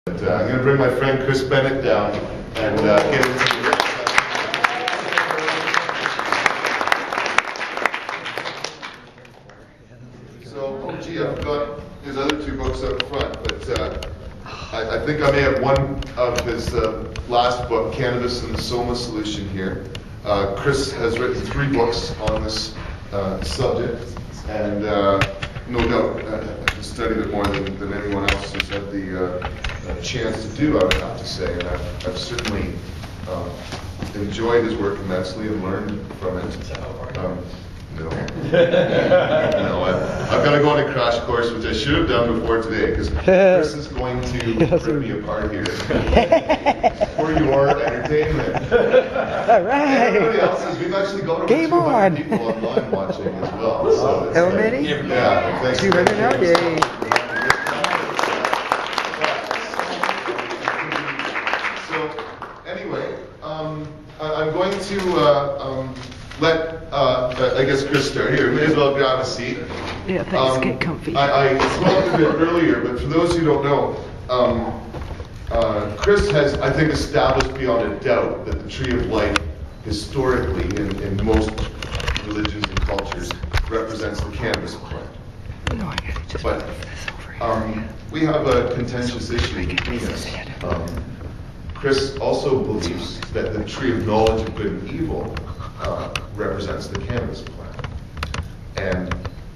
I'm going to bring my friend Chris Bennett down and get into the So, oh gee, I forgot his other two books up front, but I think I may have one of his last book, Cannabis and the Soma Solution here. Chris has written 3 books on this subject, and no doubt has studied it more than anyone else has had the chance to do, I would have to say, and I've certainly enjoyed his work immensely and learned from it. No. No, I've got to go on a crash course, which I should have done before today, because Chris is going to rip me apart here for your entertainment. All right. Everybody else's, we've actually got over 200 people online watching as well. So How many? Yeah, thanks. 200 now? Yay. Anyway, I'm going to let, I guess, Chris start here. May as well grab a seat. Yeah, thanks. Get comfy. I spoke a bit earlier, but for those who don't know, Chris has, I think, established beyond a doubt that the tree of life, historically, in most religions and cultures, represents the cannabis plant. No, I gotta just But move this over here. we have a contentious issue between us. Chris also believes that the tree of knowledge of good and evil represents the cannabis plant. And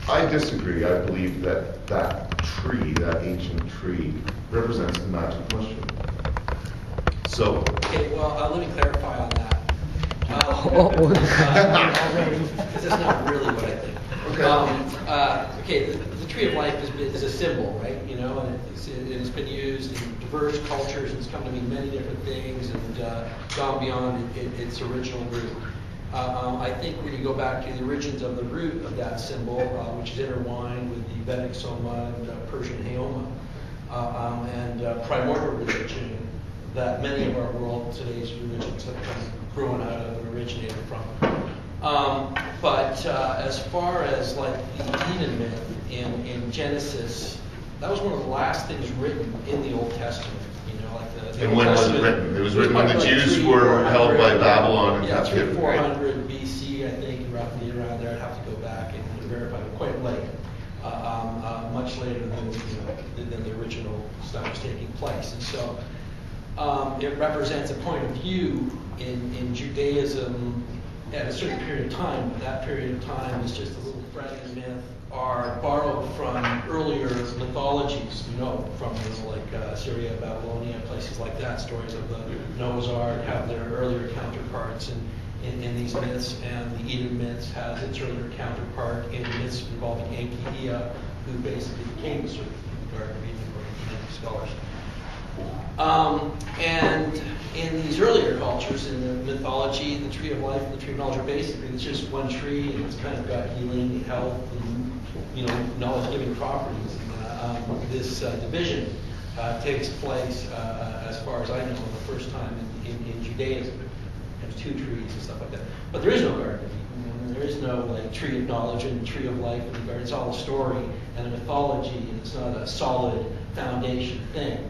I disagree. I believe that that tree, that ancient tree, represents the magic mushroom. So. Okay, well, let me clarify on that. Because that's not really what I think. Okay. The tree of life is a symbol, right? You know, and it's been used in diverse cultures, and it's come to mean many different things, and gone beyond its original root. I think when you go back to the origins of the root of that symbol, which is intertwined with the Vedic Soma and Persian Haoma, and primordial religion, that many of our world today's religions have kind of grown out of and originated from. But as far as like the Eden myth in Genesis, that was one of the last things written in the Old Testament. You know, like the And when was it written? It was written when the Jews were held by Babylon in captivity. 400 BC, I think, roughly around there. I'd have to go back and verify, but quite late, much later than the original stuff was taking place. And so it represents a point of view in Judaism at a certain period of time. That period of time is just a little fragment myth, are borrowed from earlier mythologies, from like Syria, Babylonia, places like that. Stories of the Noah's Ark have their earlier counterparts in these myths, and the Eden myths has its earlier counterpart in myths involving Enki, who basically became the serpent in the Garden of Eden, according to many scholars. And in these earlier cultures, in the mythology, the tree of life and the tree of knowledge are basically, it's just one tree, and it's kind of got healing, health, and knowledge-giving properties. This division takes place, as far as I know, the first time in Judaism. There's 2 trees and stuff like that. But there is no Garden of Eden. There is no like tree of knowledge and tree of life in the garden. It's all a story and a mythology, and it's not a solid foundation thing.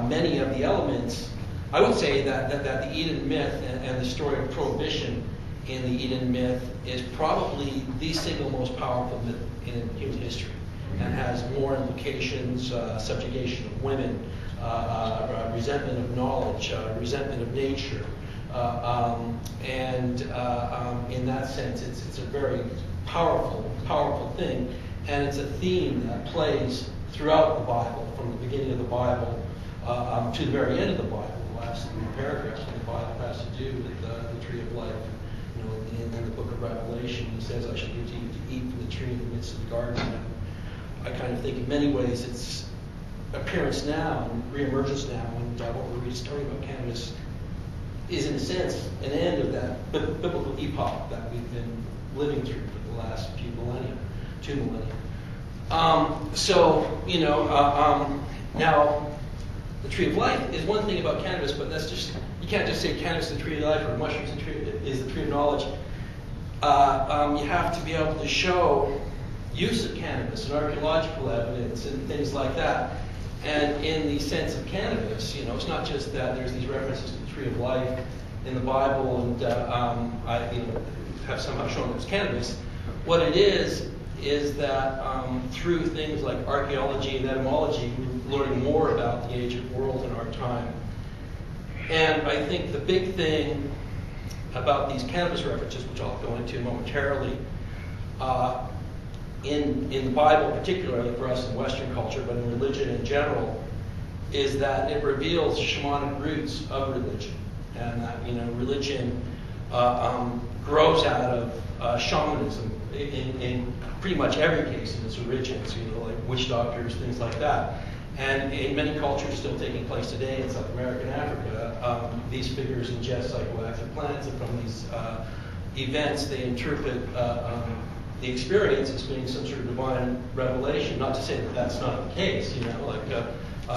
Many of the elements, I would say that the Eden myth and the story of prohibition in the Eden myth is probably the single most powerful myth in human history, and has more implications: subjugation of women, resentment of knowledge, resentment of nature, and in that sense, it's a very powerful thing, and it's a theme that plays throughout the Bible, from the beginning of the Bible to the very end of the Bible. The last 3 paragraphs of the Bible has to do with the tree of life. In the book of Revelation, he says, "I shall give to you to eat from the tree in the midst of the garden." And I kind of think in many ways its appearance now, and reemergence now, and what we're restarting about cannabis is, in a sense, an end of that biblical epoch that we've been living through for the last few millennia, 2 millennia. Now, the tree of life is one thing about cannabis, but that's just, you can't just say cannabis is the tree of life or mushrooms is the tree of knowledge. You have to be able to show use of cannabis and archaeological evidence and things like that. And in the sense of cannabis, it's not just that there's these references to the tree of life in the Bible, and I have somehow shown it's cannabis. What it is that through things like archaeology and etymology, we're learning more about the ancient world in our time. And I think the big thing about these cannabis references, which I'll go into momentarily, in the Bible, particularly for us in Western culture, but in religion in general, is that it reveals shamanic roots of religion, and that religion grows out of shamanism in pretty much every case in its origins, like witch doctors, things like that. And in many cultures still taking place today in South America and Africa, these figures ingest psychoactive plants, and from these events they interpret the experience as being some sort of divine revelation. Not to say that that's not the case,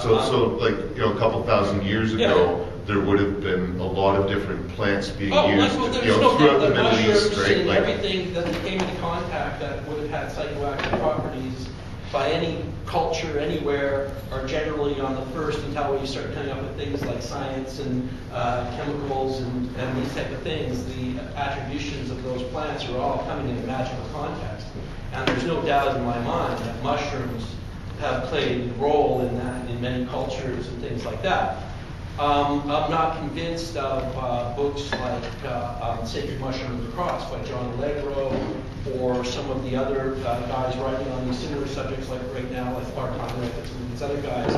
So a couple thousand years ago, there would have been a lot of different plants being used, throughout the Middle East, right? And everything that came into contact that would have had psychoactive properties by any culture anywhere are generally on the first, until we start coming up with things like science and chemicals and these type of things. The attributions of those plants are all coming in a magical context. And there's no doubt in my mind that mushrooms have played a role in that in many cultures and things like that. I'm not convinced of books like Sacred Mushroom of the Cross by John Allegro, or some of the other guys writing on these similar subjects, like right now, like Clark Conrad and some of these other guys.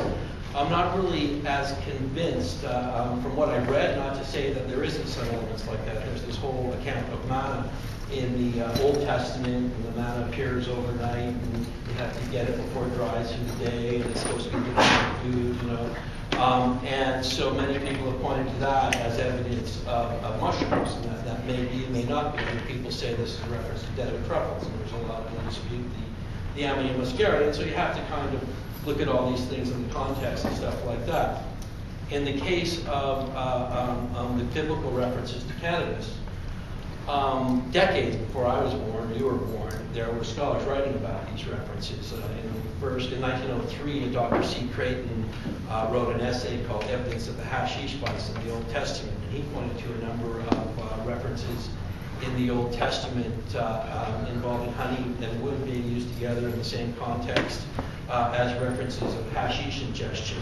I'm not really as convinced from what I read, not to say that there isn't some elements like that. There's this whole account of manna in the Old Testament, and the manna appears overnight, and you have to get it before it dries through the day, and it's supposed to be good food, and so many people have pointed to that as evidence of mushrooms, and that may be, may not be. And people say this is a reference to deadly truffles, and there's a lot of dispute the Amanita muscaria, and so you have to kind of look at all these things in the context and stuff like that. In the case of the biblical references to cannabis, decades before I was born, you were born, there were scholars writing about these references. In 1903, Dr. C. Creighton wrote an essay called Evidence of the Hashish Spice in the Old Testament, and he pointed to a number of references in the Old Testament involving honey and wood being used together in the same context as references of hashish ingestion.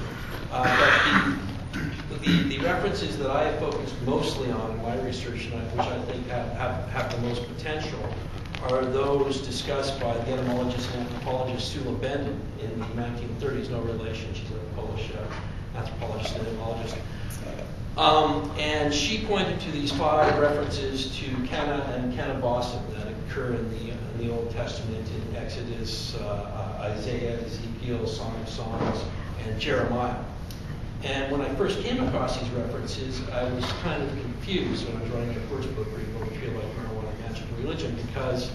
But the references that I have focused mostly on in my research, and which I think have the most potential, are those discussed by the etymologist and anthropologist Sula Bennett in the 1930s. No relation, she's a Polish anthropologist and etymologist. And she pointed to these 5 references to canna and cannabosim that occur in the Old Testament, in Exodus, Isaiah, Ezekiel, Song of Songs, and Jeremiah. And when I first came across these references, I was kind of confused when I was writing my first book, Where You Feel Like Marijuana, Magic and Religion, because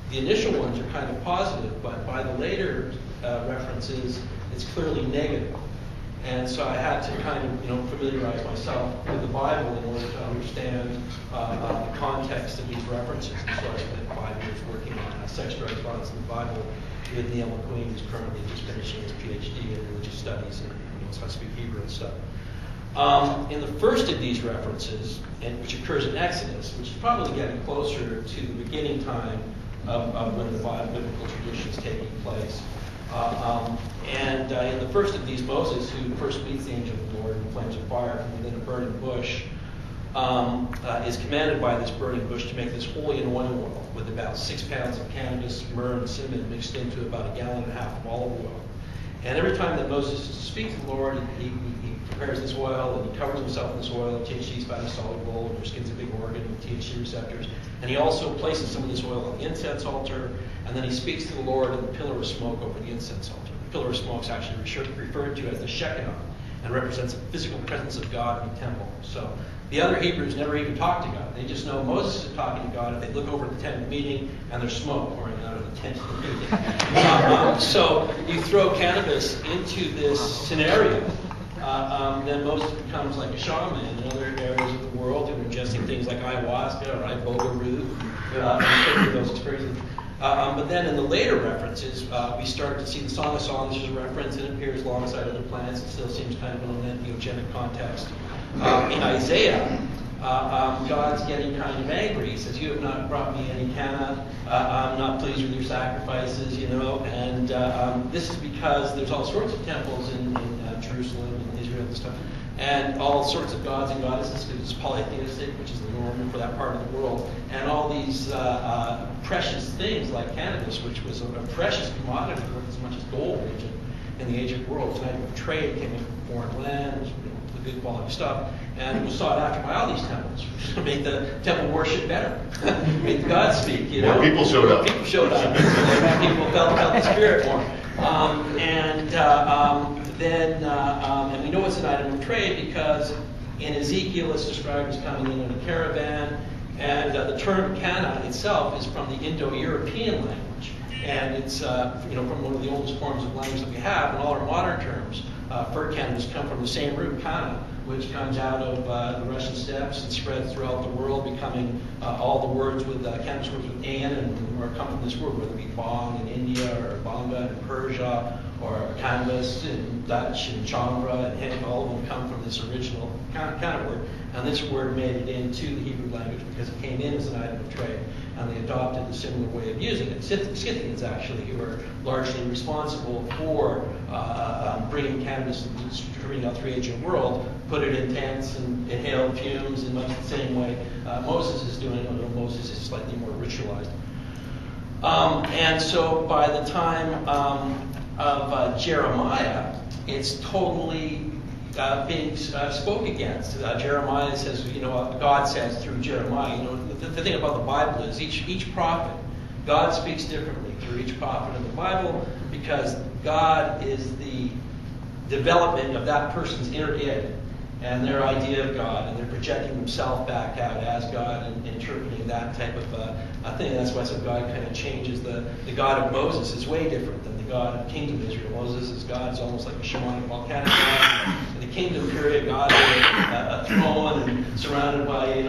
the initial ones are kind of positive, but by the later references, it's clearly negative. And so I had to kind of, familiarize myself with the Bible in order to understand the context of these references. And so I spent 5 years working on sex, drugs, violence in the Bible with Neil McQueen, who's currently just finishing his PhD in religious studies and knows how to speak Hebrew and stuff. In the first of these references, which occurs in Exodus, which is probably getting closer to the beginning time of when the biblical tradition is taking place. In the first of these, Moses, who first meets the angel of the Lord in flames of fire from within a burning bush, is commanded by this burning bush to make this holy anointing oil with about 6 pounds of cannabis, myrrh, and cinnamon mixed into about 1.5 gallons of olive oil. And every time that Moses speaks to the Lord, he prepares this oil, and he covers himself in this oil. THC is found in a solid bowl, and your skin's a big organ with THC receptors. And he also places some of this oil on the incense altar, and then he speaks to the Lord in the pillar of smoke over the incense altar. The pillar of smoke is actually referred to as the Shekinah, and represents the physical presence of God in the temple. So the other Hebrews never even talk to God. They just know Moses is talking to God if they look over the tent of meeting and there's smoke pouring out of the tent of meeting. So you throw cannabis into this scenario, then Moses becomes like a shaman in other areas of the world who are ingesting things like ayahuasca or iboga root, and taking those experiences. But then in the later references, we start to see the Song of Songs as a reference, and it appears alongside other plants. It still seems kind of in an entheogenic context. In Isaiah, God's getting kind of angry. He says, "You have not brought me any canna. I'm not pleased with your sacrifices," you know. And this is because there's all sorts of temples in Jerusalem and Israel and stuff, and all sorts of gods and goddesses, because it's polytheistic, which is the norm for that part of the world, and all these precious things like cannabis, which was a precious commodity worth as much as gold in the ancient world. It's an item of trade, came in from foreign lands, the good quality stuff, and it was sought after by all these temples, which made the temple worship better, made the gods speak, you know. More people showed up. People showed up. People felt the spirit more. And we know it's an item of trade because in Ezekiel it's described as coming in a caravan, and the term canna itself is from the Indo-European language, and it's from one of the oldest forms of language that we have, and all our modern terms for cannabis come from the same root, canna, which comes out of the Russian steppes and spreads throughout the world, becoming all the words with cannabis words with "an" and or come from this word, whether it be bong in India or banga in Persia, or cannabis in Dutch and chambra and hemp. All of them come from this original canna word, and this word made it into the Hebrew language because it came in as an item of trade, and they adopted a similar way of using it. Scythians, actually, who are largely responsible for bringing cannabis and distributing out through the ancient world, put it in tents and inhaled fumes in much the same way Moses is doing it, although Moses is slightly more ritualized. And so by the time of Jeremiah, it's totally being spoke against. Jeremiah says, God says through Jeremiah, the thing about the Bible is each prophet, God speaks differently through each prophet in the Bible because God is the development of that person's inner id and their idea of God, and they're projecting themselves back out as God and interpreting that type of thing. That's why some God kind of changes. The God of Moses is way different than the God of Kingdom Israel. Moses' God is almost like a shamanic volcanic God. In the Kingdom period, God is a throne and surrounded by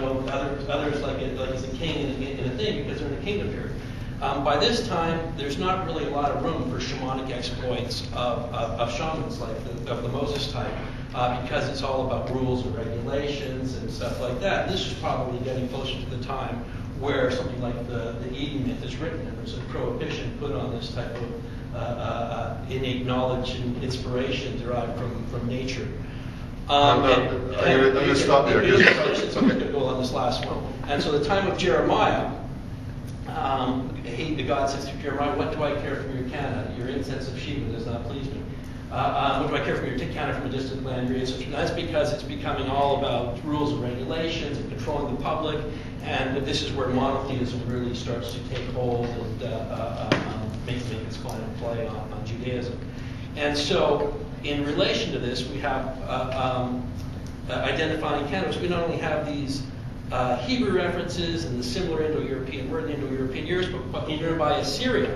others like he's a king in a thing because they're in the Kingdom period. By this time, there's not really a lot of room for shamanic exploits of shamans like of the Moses type. Because it's all about rules and regulations and stuff like that. And this is probably getting closer to the time where something like the Eden myth is written, and there's a prohibition put on this type of innate knowledge and inspiration derived from nature. I'm going to stop there. I'm going to go on this last one. And so the time of Jeremiah, God says to Jeremiah, "What do I care for your canna? Your incense of Sheba does not please me. What do I care for your canna from a distant land?" That's because it's becoming all about rules and regulations and controlling the public, and this is where monotheism really starts to take hold and make its final play on Judaism. And so, in relation to this, we have identifying cannabis. We not only have these Hebrew references and the similar Indo-European word in Indo-European years, but even by Assyria,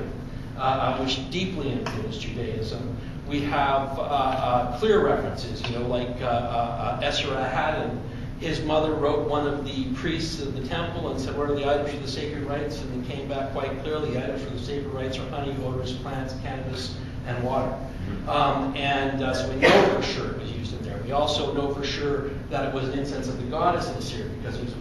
which deeply influenced Judaism. We have clear references, like Esarhaddon. His mother wrote one of the priests of the temple and said, "What are the items for the sacred rites?" And it came back quite clearly. The items for the sacred rites are honey, odorous plants, cannabis, and water. So we know for sure it was used in there. We also know for sure that it was an incense of the goddess in Assyria because there's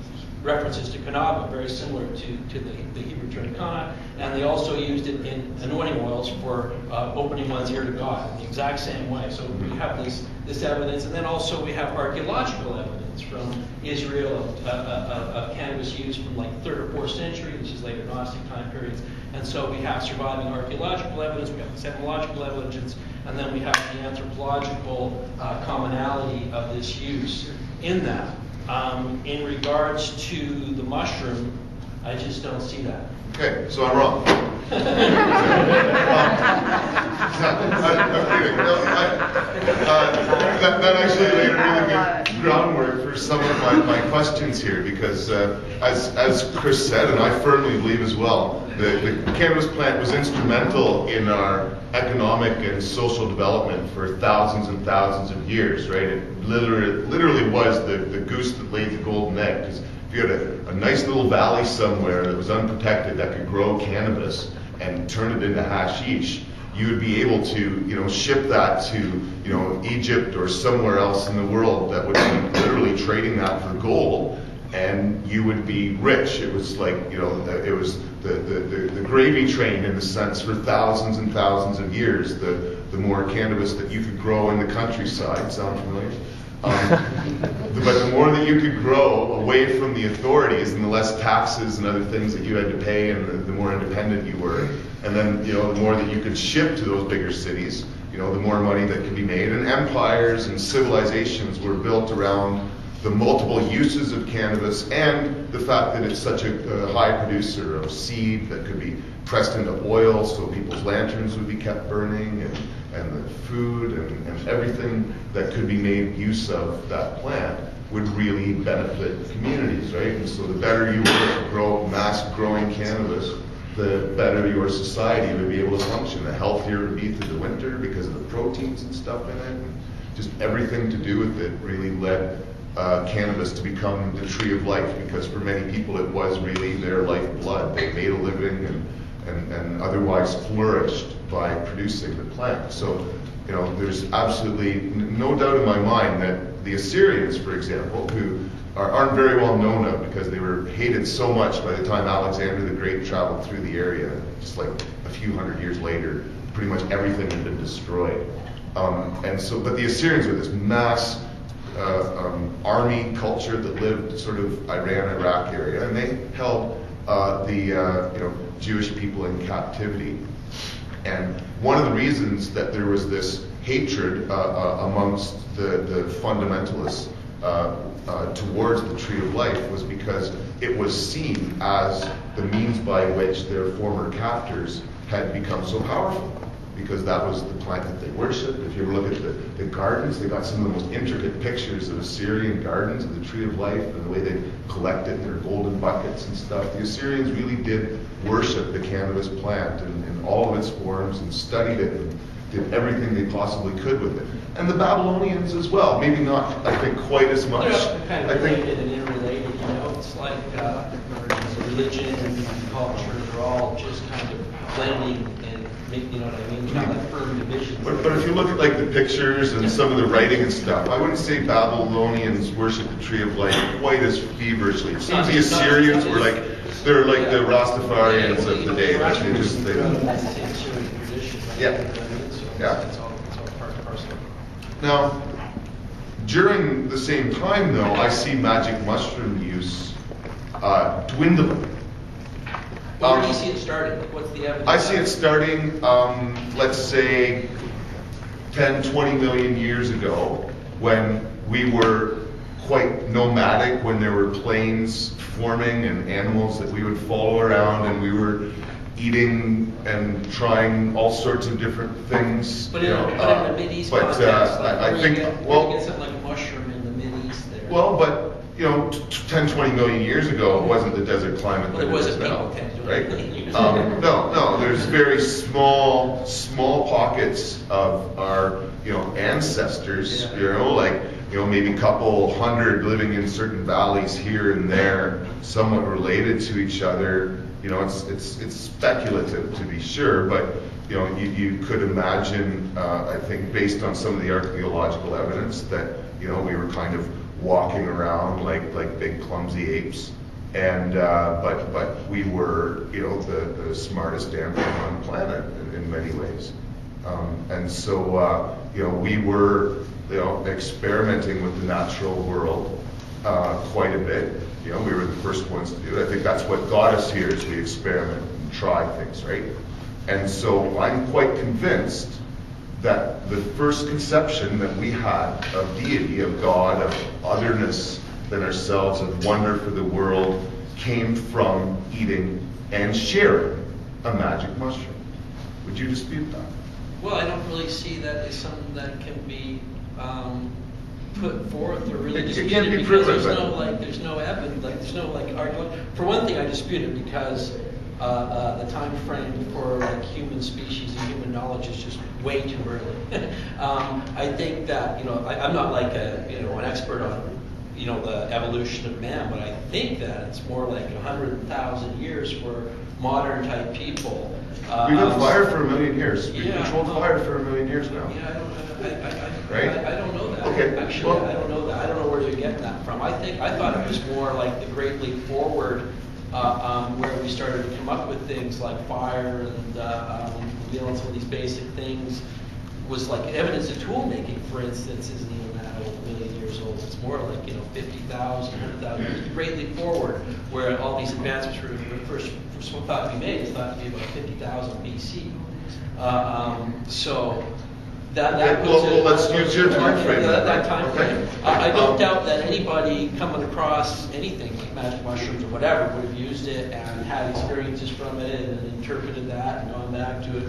references to Kanaba, very similar to the Hebrew term kana, and they also used it in anointing oils for opening one's ear to God in the exact same way. So we have this evidence, and then also we have archaeological evidence from Israel of cannabis use from like 3rd or 4th century, which is later Gnostic time periods. And so we have surviving archaeological evidence, we have the etymological evidence, and then we have the anthropological commonality of this use in that. In regards to the mushroom, I just don't see that. Okay, so I'm wrong. I'm kidding. No, that actually laid a really good groundwork for some of my questions here, because as Chris said, and I firmly believe as well, the cannabis plant was instrumental in our economic and social development for thousands and thousands of years, right? It literally was the goose that laid the golden egg. Because if you had a nice little valley somewhere that was unprotected that could grow cannabis, and turn it into hashish, you would be able to, ship that to, Egypt or somewhere else in the world that would be literally trading that for gold, and you would be rich. It was like, it was the gravy train in a sense for thousands and thousands of years. The more cannabis that you could grow in the countryside, sound familiar? But the more that you could grow away from the authorities and the less taxes and other things that you had to pay, and the more independent you were, and then the more that you could ship to those bigger cities, the more money that could be made. And empires and civilizations were built around the multiple uses of cannabis and the fact that it's such a high producer of seed that could be pressed into oil so people's lanterns would be kept burning, and the food and everything that could be made use of that plant would really benefit communities, right? And so the better you were to grow mass growing cannabis, the better your society would be able to function. The healthier it would be through the winter because of the proteins and stuff in it. And just everything to do with it really led cannabis to become the tree of life, because for many people it was really their lifeblood. They made a living and otherwise flourished by producing the plant. So, there's absolutely no doubt in my mind that the Assyrians, for example, who aren't very well known of because they were hated so much by the time Alexander the Great traveled through the area, just like a few hundred years later, pretty much everything had been destroyed. But the Assyrians were this mass army culture that lived sort of Iran, Iraq area, and they held the Jewish people in captivity. And one of the reasons that there was this hatred amongst the fundamentalists towards the Tree of Life was because it was seen as the means by which their former captors had become so powerful, because that was the plant that they worshipped. If you ever look at the gardens, they got some of the most intricate pictures of Assyrian gardens of the Tree of Life and the way they collect it in their golden buckets and stuff. The Assyrians really did worship the cannabis plant in all of its forms and studied it and did everything they possibly could with it. And the Babylonians as well, maybe not, I think, quite as much. They're kind of related and interrelated, it's like religion and culture, they're all just kind of blending and making, what I mean? There's not that firm division. But if you look at like the pictures and some of the writing and stuff, I wouldn't say Babylonians worship the Tree of Life quite as feverishly. It seems the Assyrians were like, they're like the Rastafarians of the day. Yeah. It's all part and parcel. Now, during the same time though, I see magic mushroom use dwindling. Where do you see it starting? What's the evidence? I see it starting, let's say, 10, 20 million years ago, when we were quite nomadic, when there were plains forming and animals that we would follow around, and we were eating and trying all sorts of different things. But in the Mideast context, I think, well, get something like a mushroom in the Mideast there. Well, but 10, 20 million years ago, it wasn't the desert climate that it is now, right? No, there's very small pockets of our, ancestors, maybe a couple hundred living in certain valleys here and there, somewhat related to each other. It's speculative to be sure, but you could imagine, I think, based on some of the archaeological evidence, that we were kind of walking around like big clumsy apes, and but we were the smartest animal on the planet in many ways, and so we were experimenting with the natural world quite a bit. We were the first ones to do it. I think that's what got us here, is we experiment and try things, right? And so I'm quite convinced that the first conception that we had of deity, of God, of otherness than ourselves, of wonder for the world, came from eating and sharing a magic mushroom. Would you dispute that? Well, I don't really see that as something that can be put forth or really disputed, because there's no evidence, there's no argument. For one thing, I dispute it because the time frame for human species and human knowledge is just way too early. I think that I'm not an expert on the evolution of man, but I think that it's more like 100,000 years for modern type people. We've had fire for 1 million years. We've Yeah, controlled fire for 1 million years now. Yeah, Right? I don't know that. Okay. Actually, Well, I don't know that. I don't know where you're getting that from. I thought it was more like the Great Leap Forward, where we started to come up with things like fire and dealing some of these basic things was like evidence of tool making, for instance, isn't even that old, 1 million years old. It's more like, 50,000, 100,000. It's the Great Leap Forward, where all these advancements were first thought to be made. It's thought to be about 50,000 BC. So that puts well, let's use your time frame. that time frame. Okay. I don't doubt that anybody coming across anything like magic mushrooms or whatever would have used it and had experiences from it and interpreted that and gone back to it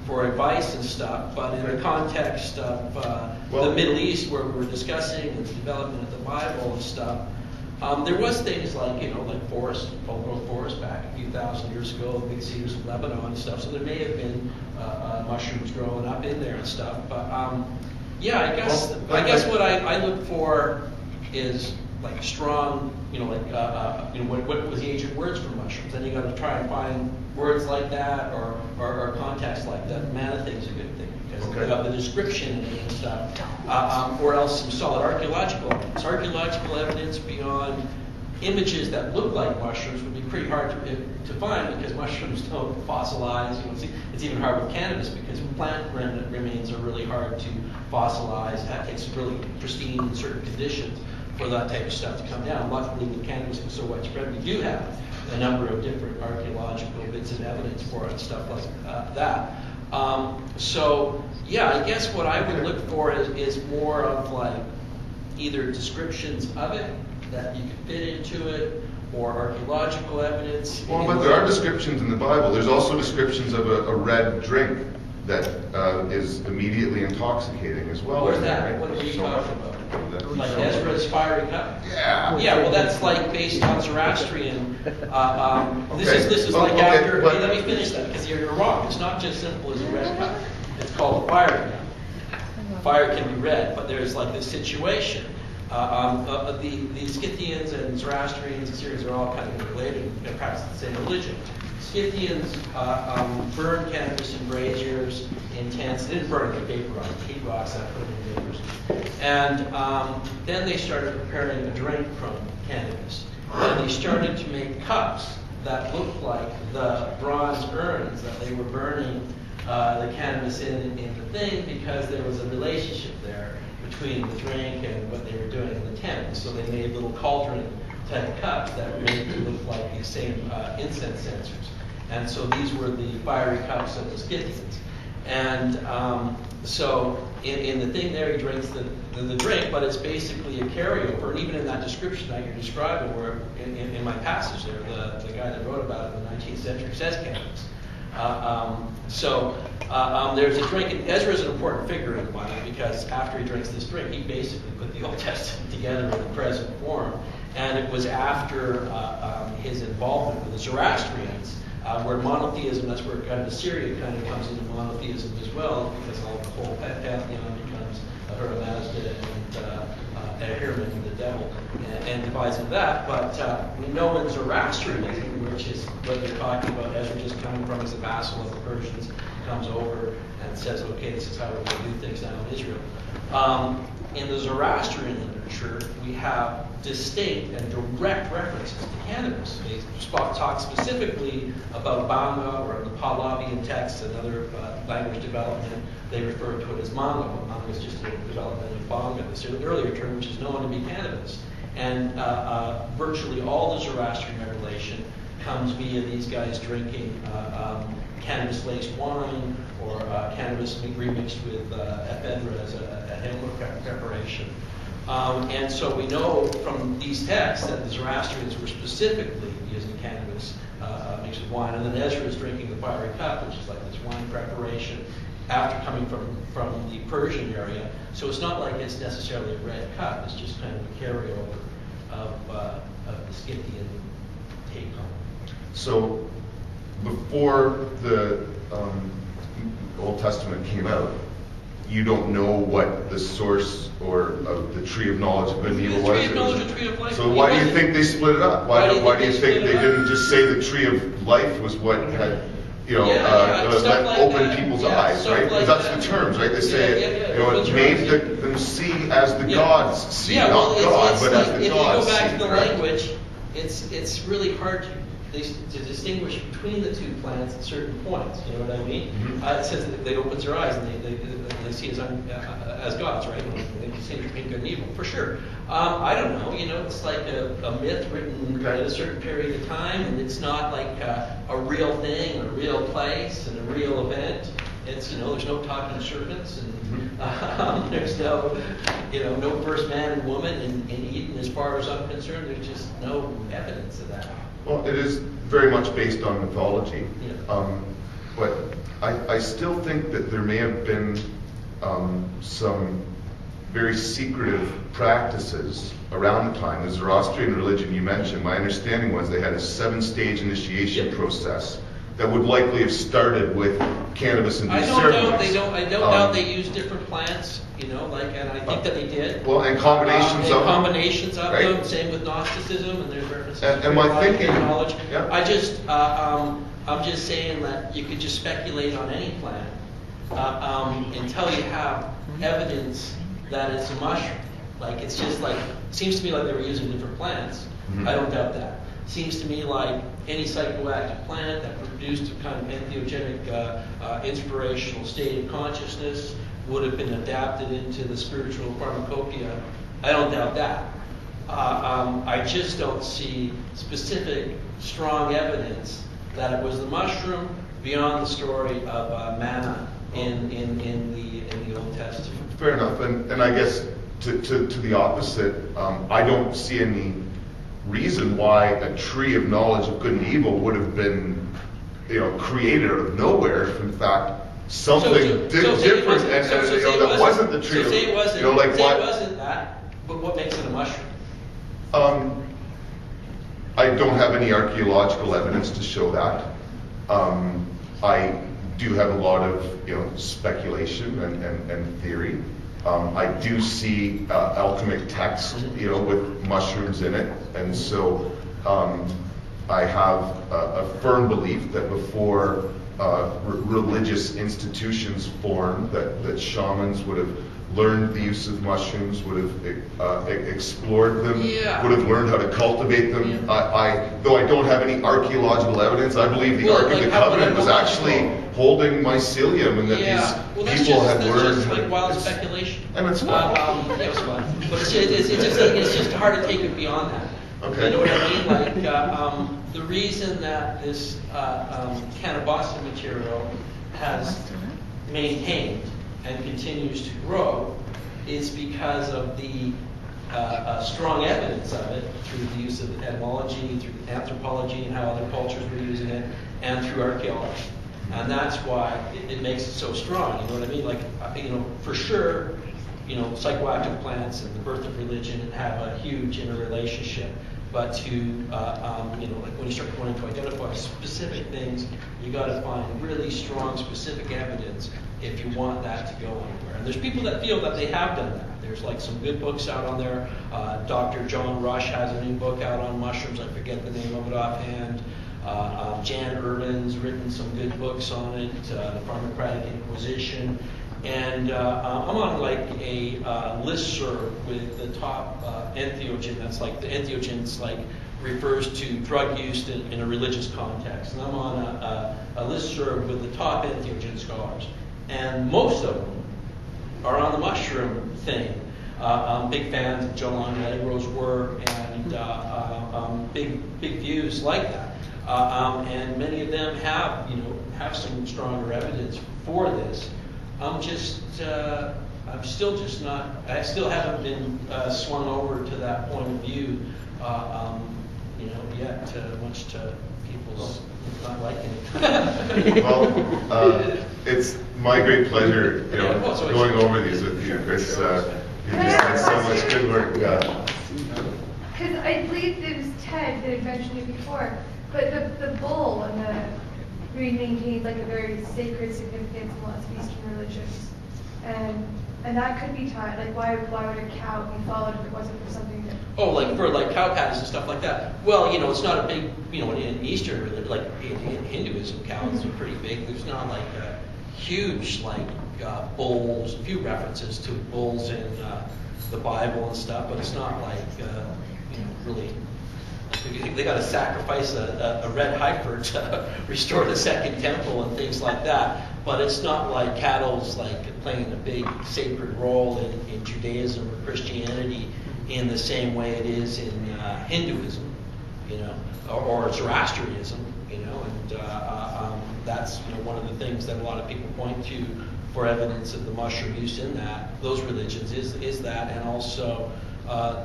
for advice and stuff. But in the context of the Middle East, where we were discussing the development of the Bible and stuff, there was things like, like forest, old-growth forest back a few thousand years ago, the big cedars of Lebanon and stuff. So there may have been mushrooms growing up in there and stuff. But yeah, I guess what I look for is like a strong, what was the ancient words for mushrooms? Then you got to try and find words like that or context like that. Man-a-thing is a good thing. Okay. The description and stuff, or else some solid archaeological evidence. Archaeological evidence beyond images that look like mushrooms would be pretty hard to find because mushrooms don't fossilize. It's even hard with cannabis because plant remains are really hard to fossilize. That takes really pristine in certain conditions for that type of stuff to come down. Luckily, with cannabis being so widespread, we do have a number of different archaeological bits of evidence for it and stuff like that. So yeah, I guess what I would look for is more of like either descriptions of it that you can fit into it or archaeological evidence. Well, but there are descriptions in the Bible. There's also descriptions of a red drink that is immediately intoxicating as well. Where's that? Right? What are you So talking much. about? Like Ezra's fiery cup? Yeah. Yeah, well, that's like based on Zoroastrian. This Okay. is Oh, like okay, after. but- Hey, let me finish that because you're wrong. It's not just simple as a red cup. It's called a fiery cup. Fire can be red, but there's like this situation. The Scythians and Zoroastrians and Syrians are all kind of related and practice the same religion. Scythians burned cannabis in braziers in tents. They didn't burn it, they vaporized heat rocks and put it in vapors. And then they started preparing a drink from cannabis. And they started to make cups that looked like the bronze urns that they were burning the cannabis in the thing because there was a relationship there between the drink and what they were doing in the tent. And so they made little cauldron type cups that made it look like these same incense censers. And so these were the fiery cups of the Scythians. And so in the thing there, he drinks the drink, but it's basically a carryover. And even in that description that you're describing, where in my passage there, the guy that wrote about it in the 19th century says cannabis. There's a drink, and Ezra is an important figure in the Bible because after he drinks this drink, he basically put the Old Testament together in the present form. And it was after his involvement with the Zoroastrians, where monotheism, that's where kind of Assyria kind of comes into monotheism as well, because all the whole pantheon becomes Ahura and Ahriman and the devil, and divides into that. But we know in Zoroastrianism, which is what they're talking about, Ezra just coming from as a vassal of the Persians, comes over and says, okay, this is how we're going to do things now in Israel. In the Zoroastrian literature, we have distinct and direct references to cannabis. They talk specifically about Banga, or in the Pahlavian texts and other language development, they refer to it as manga. Manga is just a development of Banga, this earlier term, which is known to be cannabis. And virtually all the Zoroastrian revelation comes via these guys drinking cannabis-laced wine or cannabis remixed with ephedra as a hemp preparation. And so we know from these texts that the Zoroastrians were specifically using cannabis mixed with wine. And then Ezra is drinking the fiery cup, which is like this wine preparation after coming from the Persian area. So it's not like it's necessarily a red cup. It's just kind of a carryover of the Scythian take on it. So before the Old Testament came out, you don't know what the source or of the tree of knowledge of good and evil was? Tree of knowledge, a tree of life. So why do you think they split it up? Why do you think they didn't just say the tree of life was what had, stuff like opened that. people's Yeah, eyes, stuff right? like Because that's that. the terms, right? They say, it made them see as the gods see, Yeah, not well, God, it's but like, as the if gods see. you go back to the right? language, it's really hard to distinguish between the two plants at certain points. You know what I mean? Mm-hmm. It says that they open their eyes and they see as gods, right? They see between good and evil, for sure. I don't know. It's like a myth written at a certain period of time, and it's not like a real thing, a real place, and a real event. It's there's no talking serpents, and there's no first man and woman in Eden, as far as I'm concerned. There's just no evidence of that. Well, it is very much based on mythology, but I still think that there may have been some very secretive practices around the time. The Zoroastrian religion you mentioned, my understanding was they had a 7-stage initiation process that would likely have started with cannabis and these ceremonies. I don't doubt they used different plants, and I think that they did. Well, and combinations of them, right? same with Gnosticism, and there's references and my thinking, knowledge. yeah. I'm just saying that you could just speculate on any plant until you have evidence that it's a mushroom. Seems to me like they were using different plants. Mm-hmm. I don't doubt that. Seems to me like any psychoactive plant that produced a kind of entheogenic, inspirational state of consciousness would have been adapted into the spiritual pharmacopoeia. I don't doubt that. I just don't see specific, strong evidence that it was the mushroom beyond the story of manna in the Old Testament. Fair enough, and I guess to the opposite, I don't see any reason why a tree of knowledge of good and evil would have been, created out of nowhere. If in fact something different, that wasn't the tree. Say it wasn't. It wasn't that. But what makes it a mushroom? I don't have any archaeological evidence to show that. I do have a lot of speculation and theory. I do see alchemic text, with mushrooms in it, and so I have a firm belief that before religious institutions formed, that shamans would have learned the use of mushrooms, would have explored them, would have learned how to cultivate them. Though I don't have any archaeological evidence, I believe the Ark of the Covenant was actually holding mycelium, and that these people had learned. That's just like wild speculation. And it's fun. It was fun. But it's just hard to take it beyond that. Okay. You know what I mean? The reason that this cannabis material has maintained and continues to grow is because of the strong evidence of it through the use of etymology, through anthropology and how other cultures were using it, and through archaeology. And that's why it makes it so strong. You know what I mean? For sure, psychoactive plants and the birth of religion have a huge interrelationship. But to, when you start wanting to identify specific things, you got to find really strong, specific evidence if you want that to go anywhere. And there's people that feel that they have done that. There's some good books out on there. Dr. John Rush has a new book out on mushrooms. I forget the name of it offhand. Jan Urban's written some good books on it, the Pharmacratic Inquisition. And I'm on a listserv with the top entheogen. That's the entheogens refers to drug use in a religious context. And I'm on a listserv with the top entheogen scholars. And most of them are on the mushroom thing. Big fans of Joe Longagro's work and big views like that. And many of them have some stronger evidence for this. I still haven't been swung over to that point of view, yet, much to people's not liking it. Well, it's my great pleasure, going over these with you, Chris. You've just done so much good work. Because I believe it was Ted that had mentioned it before, but the bull and the really maintained a very sacred significance in lots of Eastern religions. And And that could be tied, like why would a cow be followed if it wasn't for something that? Oh, like for like cow patties and stuff like that. Well, it's not a big, in Eastern religion, like in Hinduism, cows are pretty big. There's not like huge like bulls. A few references to bulls in the Bible and stuff, but it's not like really. They got to sacrifice a red heifer to restore the second temple and things like that. But it's not like cattle's like playing a big sacred role in Judaism or Christianity in the same way it is in Hinduism, or Zoroastrianism, and that's one of the things that a lot of people point to for evidence of the mushroom use in those religions is that, and also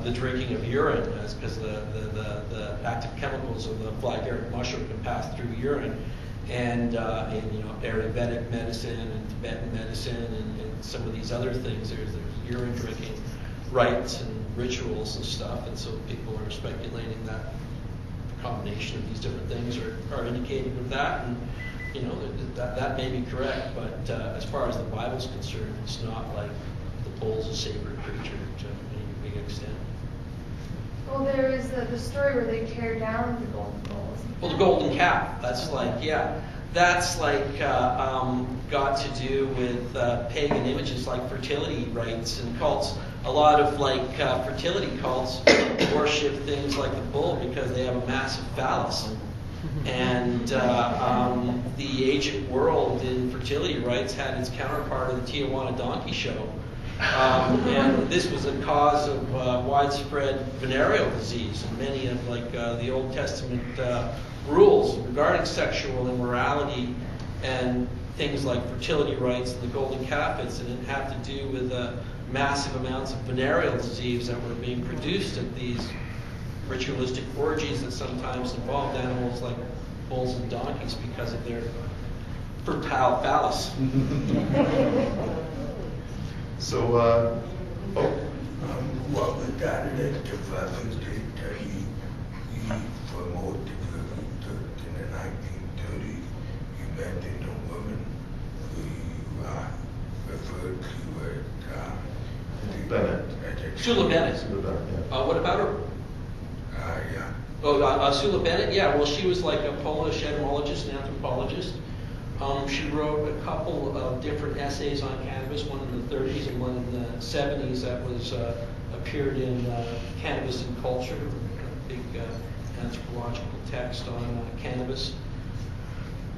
the drinking of urine, because the active chemicals of the flagaric mushroom can pass through urine, and in Ayurvedic medicine and Tibetan medicine and some of these other things, there's urine drinking rites and rituals and stuff, and so people are speculating that a combination of these different things are indicating of that, and that may be correct, but as far as the Bible's concerned, it's not like the bull's a sacred creature to any big extent. Well, there is the story where they tear down the golden bulls. Well, the golden calf, that's like got to do with pagan images like fertility rites and cults. A lot of fertility cults worship things like the bull because they have a massive phallus. And the ancient world in fertility rites had its counterpart in the Tijuana donkey show. And this was a cause of widespread venereal disease, and many of the Old Testament rules regarding sexual immorality and things like fertility rites and the golden calf incident have to do with massive amounts of venereal disease that were being produced at these ritualistic orgies that sometimes involved animals like bulls and donkeys because of their fertile phallus. So, what was that the Father's Day that he promoted in the 1930s? You mentioned a woman who you referred to as Bennett. Sula Bennett. Sula Bennett, yeah. What about her? Yeah. Oh, Sula Bennett? Yeah, well, she was like a Polish etymologist and anthropologist. She wrote a couple of different essays on cannabis, one in the 30s and one in the 70s that was appeared in Cannabis and Culture, a big anthropological text on cannabis.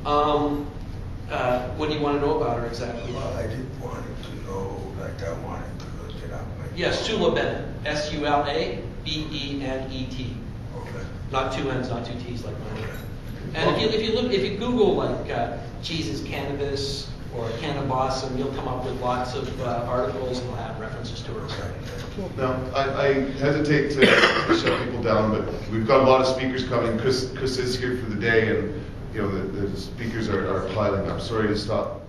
What do you want to know about her exactly? Well, I just wanted to know, I wanted to look it up. Yes, Sula Bennett, Sulabennet. Okay. Not two N's, not two T's like mine. And if you Google Jesus Cannabis or Cannabis, you'll come up with lots of articles and will have references to her. Now, I hesitate to shut people down, but we've got a lot of speakers coming. Chris is here for the day, and the speakers are piling up. Sorry to stop